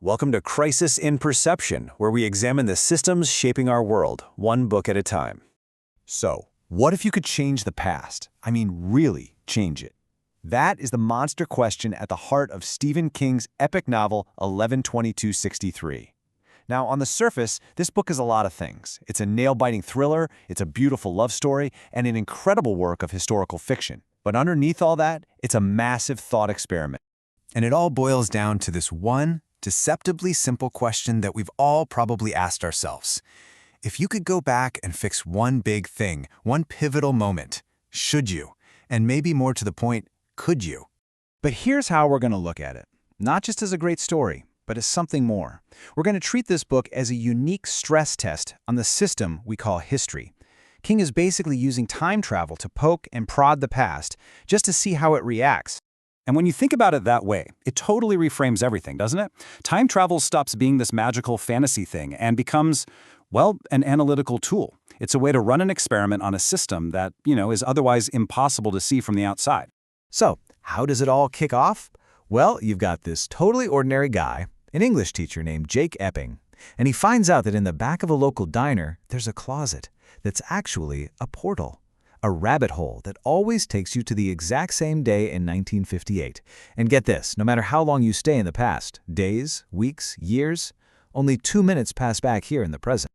Welcome to Crisis in Perception, where we examine the systems shaping our world, one book at a time. So, what if you could change the past? I mean, really change it? That is the monster question at the heart of Stephen King's epic novel 11/22/63. Now, on the surface, this book is a lot of things. It's a nail-biting thriller, it's a beautiful love story, and an incredible work of historical fiction. But underneath all that, it's a massive thought experiment. And it all boils down to this one deceptively simple question that we've all probably asked ourselves. If you could go back and fix one big thing, one pivotal moment, should you? And maybe more to the point, could you? But here's how we're going to look at it. Not just as a great story, but as something more. We're going to treat this book as a unique stress test on the system we call history. King is basically using time travel to poke and prod the past just to see how it reacts. And when you think about it that way, it totally reframes everything, doesn't it? Time travel stops being this magical fantasy thing and becomes, well, an analytical tool. It's a way to run an experiment on a system that, is otherwise impossible to see from the outside. So, how does it all kick off? Well, you've got this totally ordinary guy, an English teacher named Jake Epping, and he finds out that in the back of a local diner, there's a closet that's actually a portal. A rabbit hole that always takes you to the exact same day in 1958. And get this, no matter how long you stay in the past, days, weeks, years, only 2 minutes pass back here in the present.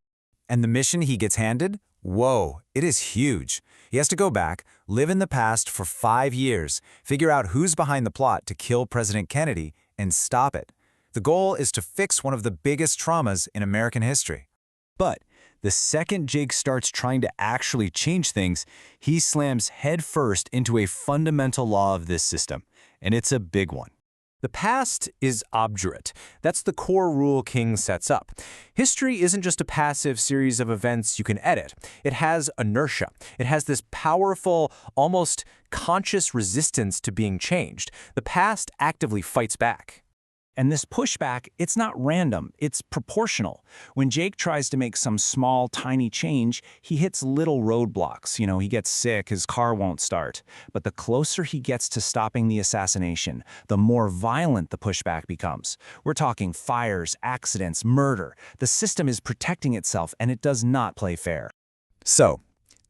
And the mission he gets handed? Whoa, it is huge. He has to go back, live in the past for 5 years, figure out who's behind the plot to kill President Kennedy, and stop it. The goal is to fix one of the biggest traumas in American history. But the second Jake starts trying to actually change things, he slams headfirst into a fundamental law of this system, and it's a big one. The past is obdurate. That's the core rule King sets up. History isn't just a passive series of events you can edit. It has inertia. It has this powerful, almost conscious resistance to being changed. The past actively fights back. And this pushback, it's not random, it's proportional. When Jake tries to make some small, tiny change, he hits little roadblocks. He gets sick, his car won't start. But the closer he gets to stopping the assassination, the more violent the pushback becomes. We're talking fires, accidents, murder. The system is protecting itself, and it does not play fair. So,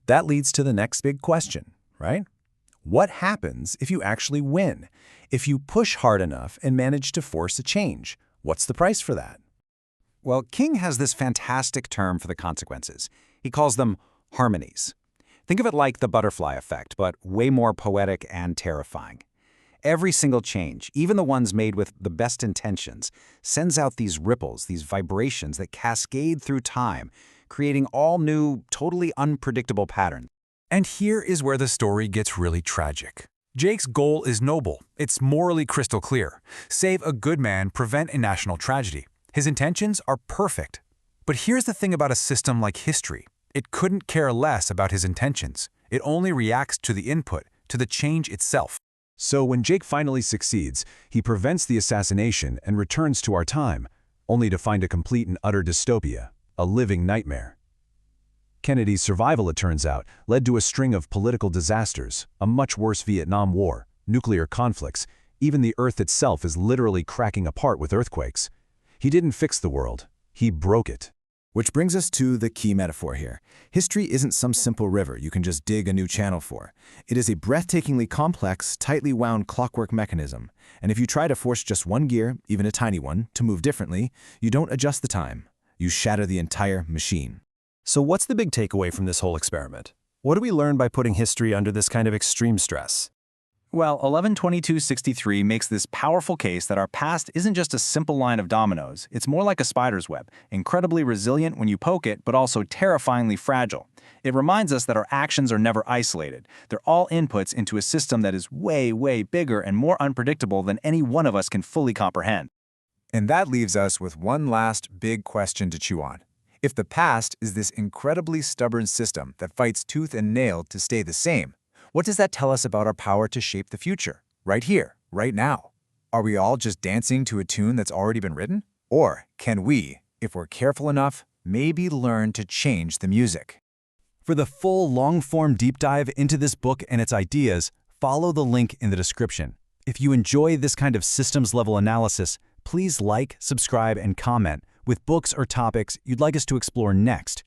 that leads to the next big question, right? What happens if you actually win? If you push hard enough and manage to force a change, what's the price for that? Well, King has this fantastic term for the consequences. He calls them harmonies. Think of it like the butterfly effect, but way more poetic and terrifying. Every single change, even the ones made with the best intentions, sends out these ripples, these vibrations that cascade through time, creating all new, totally unpredictable patterns. And here is where the story gets really tragic. Jake's goal is noble. It's morally crystal clear. Save a good man, prevent a national tragedy. His intentions are perfect. But here's the thing about a system like history. It couldn't care less about his intentions. It only reacts to the input, to the change itself. So when Jake finally succeeds, he prevents the assassination and returns to our time, only to find a complete and utter dystopia, a living nightmare. Kennedy's survival, it turns out, led to a string of political disasters, a much worse Vietnam War, nuclear conflicts. Even the Earth itself is literally cracking apart with earthquakes. He didn't fix the world, he broke it. Which brings us to the key metaphor here. History isn't some simple river you can just dig a new channel for. It is a breathtakingly complex, tightly wound clockwork mechanism. And if you try to force just one gear, even a tiny one, to move differently, you don't adjust the time. You shatter the entire machine. So what's the big takeaway from this whole experiment? What do we learn by putting history under this kind of extreme stress? Well, 11/22/63 makes this powerful case that our past isn't just a simple line of dominoes. It's more like a spider's web, incredibly resilient when you poke it, but also terrifyingly fragile. It reminds us that our actions are never isolated. They're all inputs into a system that is way, way bigger and more unpredictable than any one of us can fully comprehend. And that leaves us with one last big question to chew on. If the past is this incredibly stubborn system that fights tooth and nail to stay the same, what does that tell us about our power to shape the future, right here, right now? Are we all just dancing to a tune that's already been written? Or can we, if we're careful enough, maybe learn to change the music? For the full long-form deep dive into this book and its ideas, follow the link in the description. If you enjoy this kind of systems-level analysis, please like, subscribe, and comment with books or topics you'd like us to explore next.